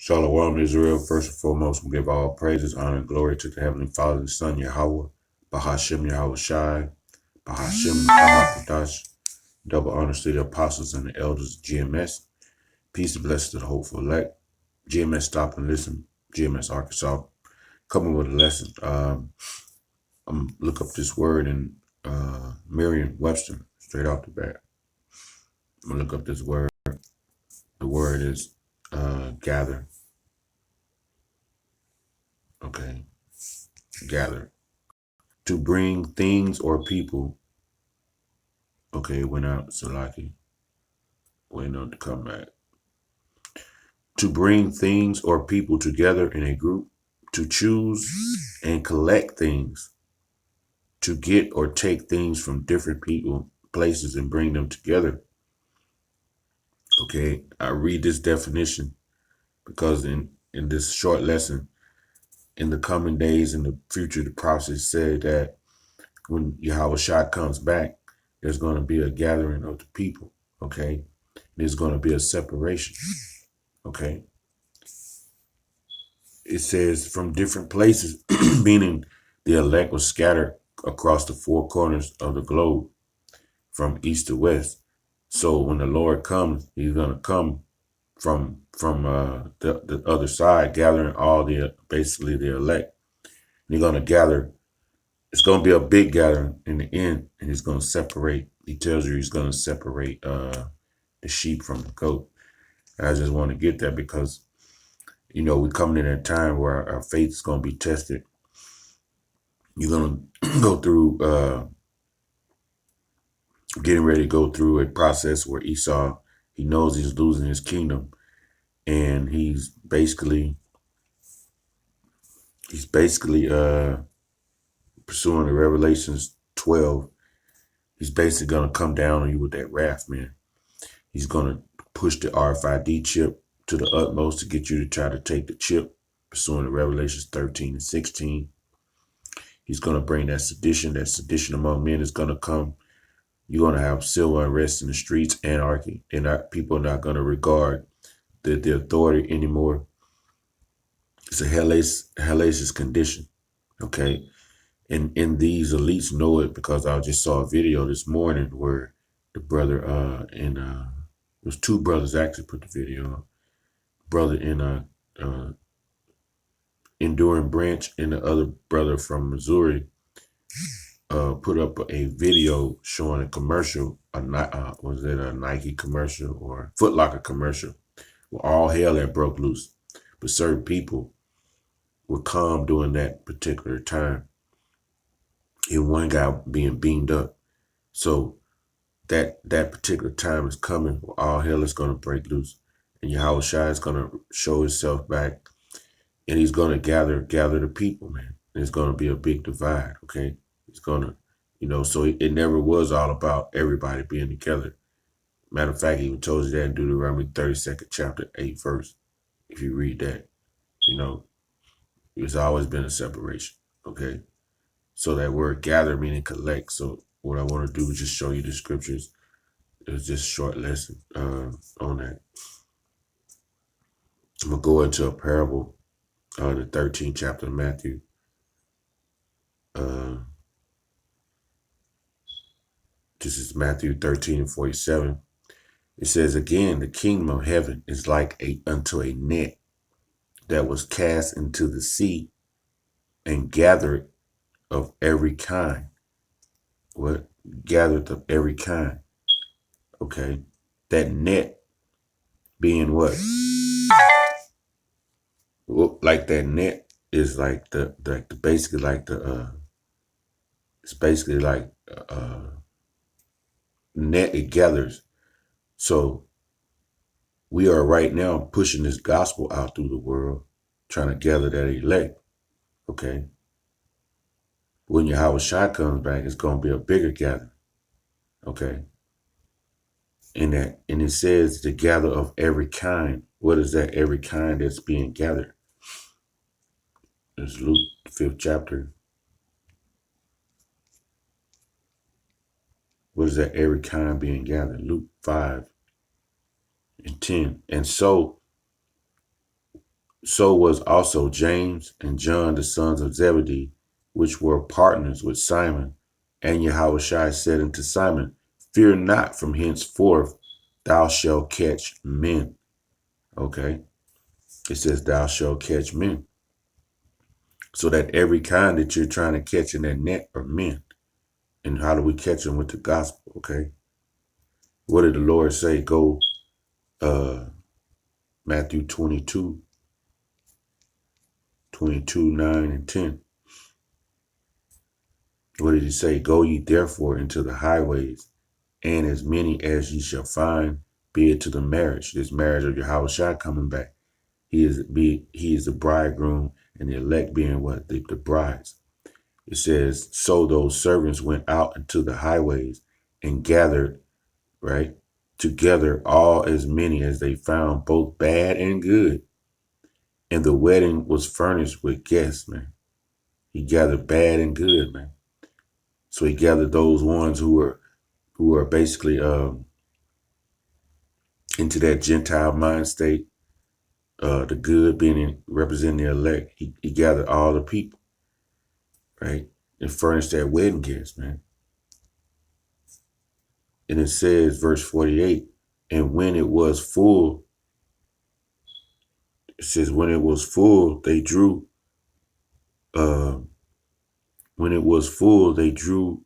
Shalom, Israel. First and foremost, we give all praises, honor, and glory to the Heavenly Father and Son, Yahweh, Bahashem Yahweh Shai, Bahashem Ahakadash. Double honors to the apostles and the elders of GMS. Peace and blessings to the hopeful elect. GMS Stop and Listen, GMS Arkansas. Coming with a lesson. I'm look up this word in Merriam-Webster, straight off the bat. I'm gonna look up this word. The word is gather. Okay, gather. To bring things or people. Okay, it went out, Salaki. Waiting on it to come back. To bring things or people together in a group. To choose and collect things. To get or take things from different people, places, and bring them together. Okay, I read this definition because in this short lesson, in the coming days, in the future, the prophet said that when Yahweh Shai comes back, there's going to be a gathering of the people. Okay, there's going to be a separation. Okay, it says from different places, meaning the elect was scattered across the four corners of the globe from east to west. So when the Lord comes, he's going to come from the other side, gathering all basically the elect. And you're going to gather. It's going to be a big gathering in the end, and he's going to separate. He tells you he's going to separate the sheep from the goat. And I just want to get that because, you know, we're coming in a time where our faith is going to be tested. You're going to go through, getting ready to go through a process where Esau, he knows he's losing his kingdom. And he's basically pursuing the Revelations 12. He's basically going to come down on you with that wrath, man. He's going to push the RFID chip to the utmost to get you to try to take the chip, pursuing the Revelations 13 and 16. He's going to bring that sedition. That sedition among men is going to come. You're going to have civil unrest in the streets, anarchy, and people are not going to regard the authority anymore. It's a hellacious condition, okay? And these elites know it because I just saw a video this morning where the brother it was two brothers actually put the video on. Brother in Enduring Branch and the other brother from Missouri put up a video showing a commercial, was it a Nike commercial or Foot Locker commercial, where all hell had broke loose. But certain people were calm during that particular time. And one guy being beamed up. So that particular time is coming where all hell is going to break loose. And Yahweh Shai is going to show himself back. And he's going to gather the people, man. And it's going to be a big divide, okay? It's going to, you know, so it never was all about everybody being together. Matter of fact, he even told you that in Deuteronomy 32nd chapter 8 verse. If you read that, you know, it's always been a separation, okay? So that word gather meaning collect. So what I want to do is just show you the scriptures. It was just a short lesson on that. I'm going to go into a parable, the 13th chapter of Matthew. This is Matthew 13 and 47. It says, again, the kingdom of heaven is like unto a net that was cast into the sea and gathered of every kind. What? Gathered of every kind. Okay. That net being what? Well, like that net is like basically like it's basically like net it gathers. So we are right now pushing this gospel out through the world, trying to gather that elect. Okay. When Yahweh Shai comes back, it's going to be a bigger gathering. Okay. And it says to gather of every kind. What is that every kind that's being gathered? It's Luke, 5th chapter. What is that every kind being gathered? Luke 5 and 10. And so So was also James and John, the sons of Zebedee, which were partners with Simon. And Yahushua said unto Simon, Fear not, from henceforth thou shalt catch men. Okay. It says thou shalt catch men. So that every kind that you're trying to catch in that net are men. And how do we catch them? With the gospel? Okay. What did the Lord say? Go Matthew 22, 9 and 10. What did he say? Go ye therefore into the highways, and as many as ye shall find, be it to the marriage. This marriage of Yahushua coming back. He is the bridegroom, and the elect being what? The brides. It says, so those servants went out into the highways and gathered, right, together all as many as they found, both bad and good. And the wedding was furnished with guests, man. He gathered bad and good, man. So he gathered those ones who are basically into that Gentile mind state, the good being representing the elect. He gathered all the people, right, and furnished that wedding guest, man. And it says, verse 48, and when it was full, it says, when it was full, they drew. When it was full, they drew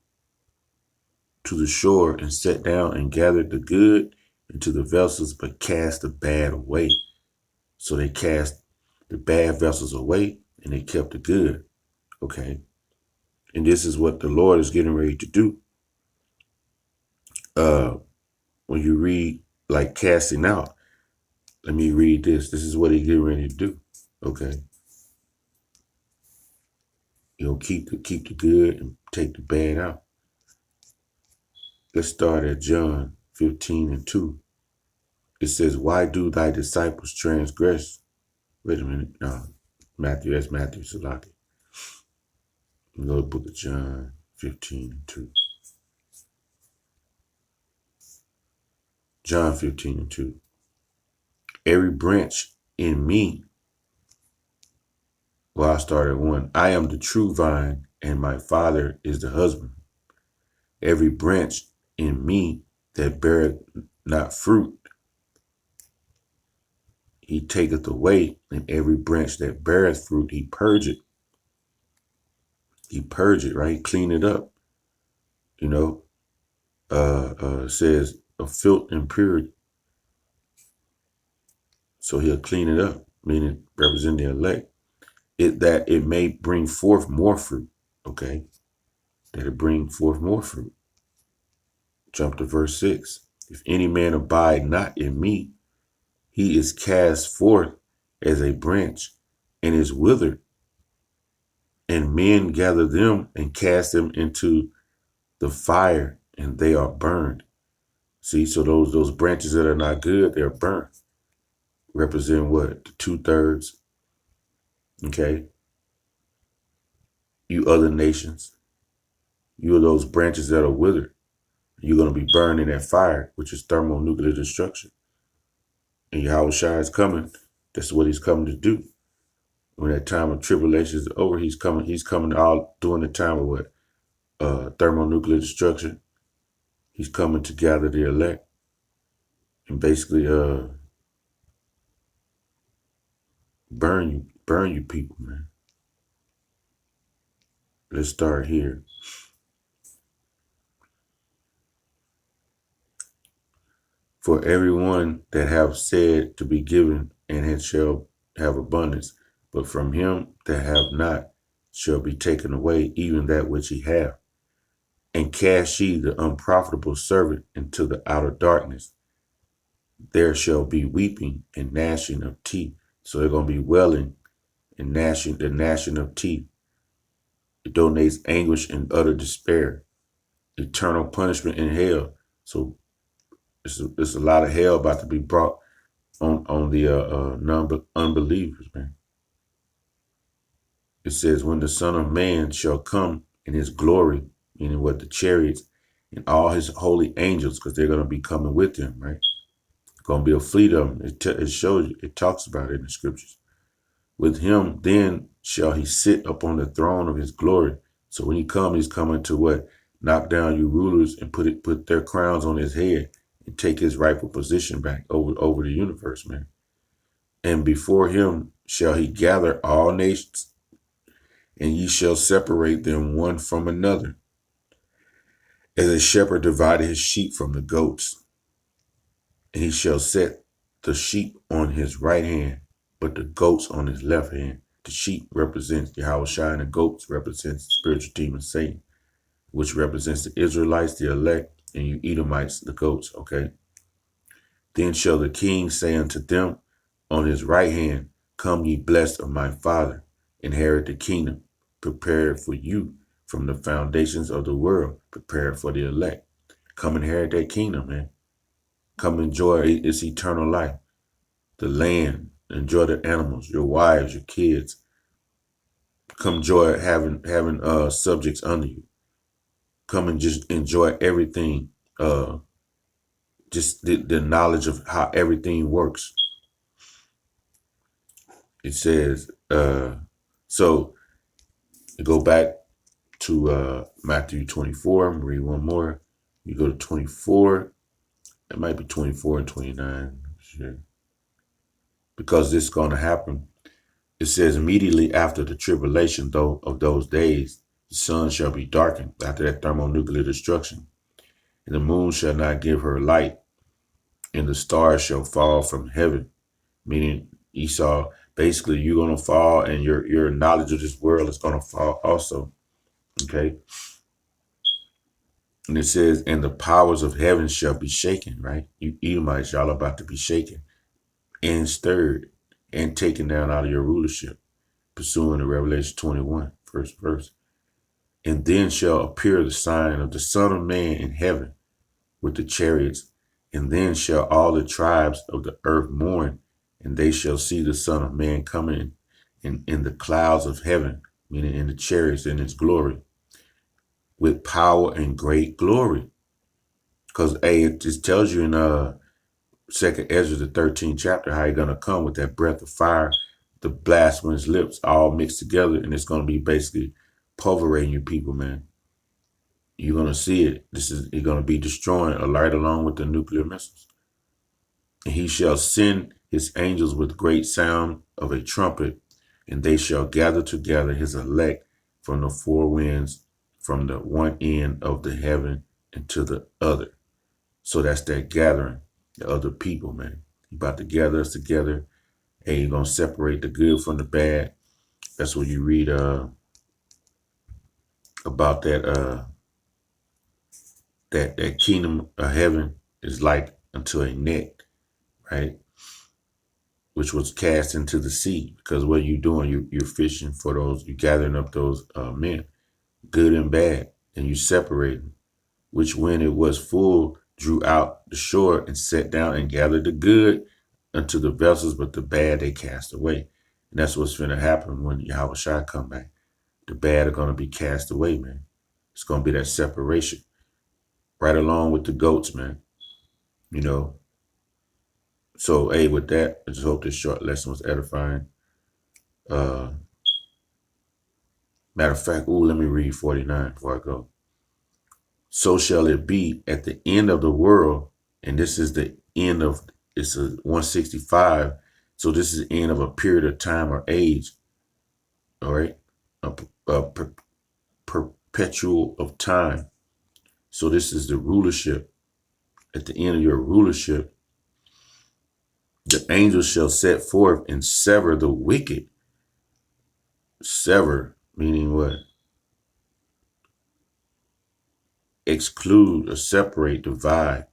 to the shore and sat down and gathered the good into the vessels, but cast the bad away. So they cast the bad vessels away and they kept the good. Okay. And this is what the Lord is getting ready to do. When you read like casting out, let me read this. This is what he's getting ready to do. Okay. He'll keep the good and take the bad out. Let's start at John 15 and 2. It says, why do thy disciples transgress? Wait a minute. No, Matthew, that's Matthew Salaki. Go to the book of John 15 and 2. John 15 and 2. Every branch in me, well, I start at 1. I am the true vine, and my Father is the husband. Every branch in me that beareth not fruit, he taketh away, and every branch that beareth fruit, he purge it. He purge it, right? Clean it up. You know, says a filth and purity. So he'll clean it up, meaning represent the elect. That it may bring forth more fruit. Okay. That it bring forth more fruit. Jump to verse 6. If any man abide not in me, he is cast forth as a branch and is withered. And men gather them and cast them into the fire, and they are burned. See, so those branches that are not good, they're burnt. Represent what? The 2/3. Okay. You other nations, you are those branches that are withered. You're going to be burned in that fire, which is thermonuclear destruction. And Yahushua is coming. That's what he's coming to do. When that time of tribulation is over, he's coming all during the time of what? Thermonuclear destruction. He's coming to gather the elect and basically burn you people, man. Let's start here. For everyone that have said to be given, and it shall have abundance, but from him that have not shall be taken away even that which he have. And cast ye the unprofitable servant into the outer darkness. There shall be weeping and gnashing of teeth. So they're going to be wailing and the gnashing of teeth. It donates anguish and utter despair, eternal punishment in hell. So it's a lot of hell about to be brought on the unbelievers, man. It says, when the Son of Man shall come in his glory, meaning what? The chariots and all his holy angels, because they're going to be coming with him, right? Going to be a fleet of them. It shows you, it talks about it in the scriptures. With him then shall he sit upon the throne of his glory. So when he comes, he's coming to what? Knock down you rulers and put their crowns on his head and take his rightful position back over the universe, man. And before him shall he gather all nations, and ye shall separate them one from another, as a shepherd divided his sheep from the goats. And he shall set the sheep on his right hand, but the goats on his left hand. The sheep represents Yahushua, and the goats represents the spiritual demon Satan, which represents the Israelites, the elect, and you Edomites, the goats, okay? Then shall the king say unto them on his right hand, Come ye blessed of my father, inherit the kingdom, prepared for you from the foundations of the world, prepared for the elect. Come inherit that kingdom, man. Come enjoy its eternal life. The land, enjoy the animals, your wives, your kids. Come enjoy having subjects under you. Come and just enjoy everything. Just the knowledge of how everything works. It says, so go back to Matthew 24. I'm going to read one more. You go to 24. It might be 24 and 29. Sure. Because this is going to happen. It says, immediately after the tribulation of those days, the sun shall be darkened after that thermonuclear destruction. And the moon shall not give her light, and the stars shall fall from heaven. Meaning, Esau, basically you're going to fall, and your knowledge of this world is going to fall also. Okay? And it says, and the powers of heaven shall be shaken, right? You Edomites, y'all about to be shaken and stirred and taken down out of your rulership, pursuing the Revelation 21, first verse. And then shall appear the sign of the Son of Man in heaven with the chariots. And then shall all the tribes of the earth mourn, and they shall see the Son of Man coming in the clouds of heaven, meaning in the chariots in his glory, with power and great glory. Because it just tells you in Second Ezra, the 13th chapter, how he's gonna come with that breath of fire, the blast from his lips, all mixed together, and it's gonna be basically pulverating you people, man. You're gonna see it. It's gonna be destroying right along with the nuclear missiles. And he shall send his angels with great sound of a trumpet, and they shall gather together his elect from the four winds, from the one end of the heaven and to the other. So that's that gathering, the other people, man. He about to gather us together, and you're gonna separate the good from the bad. That's what you read about that that kingdom of heaven is like unto a net, right? Which was cast into the sea. Because what you're doing, you're fishing for those, you're gathering up those men, good and bad, and you separate them. Which when it was full, drew out the shore and sat down and gathered the good unto the vessels, but the bad they cast away. And that's what's going to happen when Yahushua come back. The bad are going to be cast away, man. It's going to be that separation. Right along with the goats, man. You know. So, hey, with that, I just hope this short lesson was edifying. Matter of fact, let me read 49 before I go. So shall it be at the end of the world, and this is the end of, it's a 165, so this is the end of a period of time or age, all right? A perpetual of time. So this is the rulership. At the end of your rulership, the angels shall set forth and sever the wicked. Sever, meaning what? Exclude or separate, divide.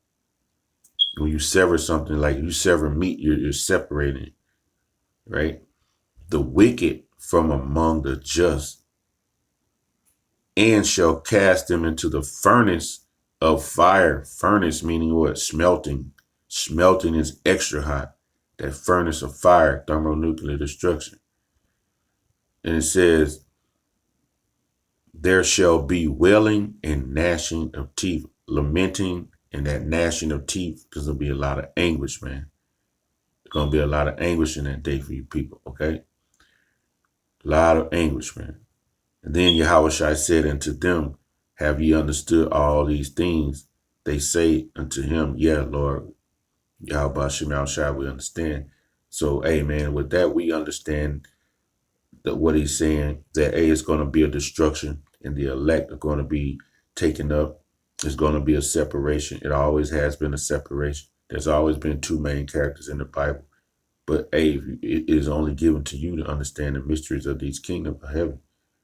When you sever something, like you sever meat, you're separating it, right? The wicked from among the just, and shall cast them into the furnace of fire. Furnace meaning what? Smelting. Smelting is extra hot. That furnace of fire, thermonuclear destruction. And it says, there shall be wailing and gnashing of teeth, lamenting, and that gnashing of teeth, because there'll be a lot of anguish, man. There's going to be a lot of anguish in that day for you people, okay? A lot of anguish, man. And then Yahushua said unto them, have ye understood all these things? They say unto him, yeah, Lord. Yahweh Shem Yahushua, we understand. So, hey, man, with that, we understand that what he's saying, that it's going to be a destruction and the elect are going to be taken up. There's going to be a separation. It always has been a separation. There's always been two main characters in the Bible. But hey, it is only given to you to understand the mysteries of these kingdoms of heaven.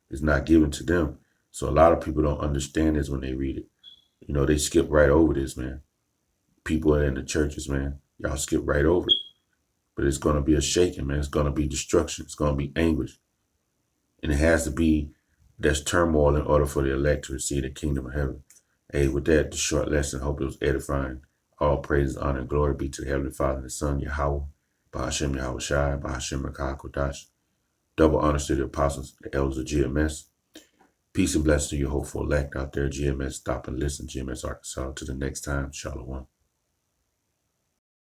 It's not given to them. So a lot of people don't understand this when they read it. You know, they skip right over this, man. People in the churches, man, y'all skip right over it. But it's going to be a shaking, man. It's going to be destruction. It's going to be anguish. And it has to be, there's turmoil in order for the elect to receive the kingdom of heaven. Hey, with that, the short lesson, hope it was edifying. All praise, honor, and glory be to the Heavenly Father and the Son, Yahweh, Bahashem Yahushai, Bahashem Rakah Kodash. Double honors to the apostles, the elders of GMS. Peace and blessings to your hopeful elect out there, GMS. Stop and listen, GMS Arkansas. Till the next time, Shalom.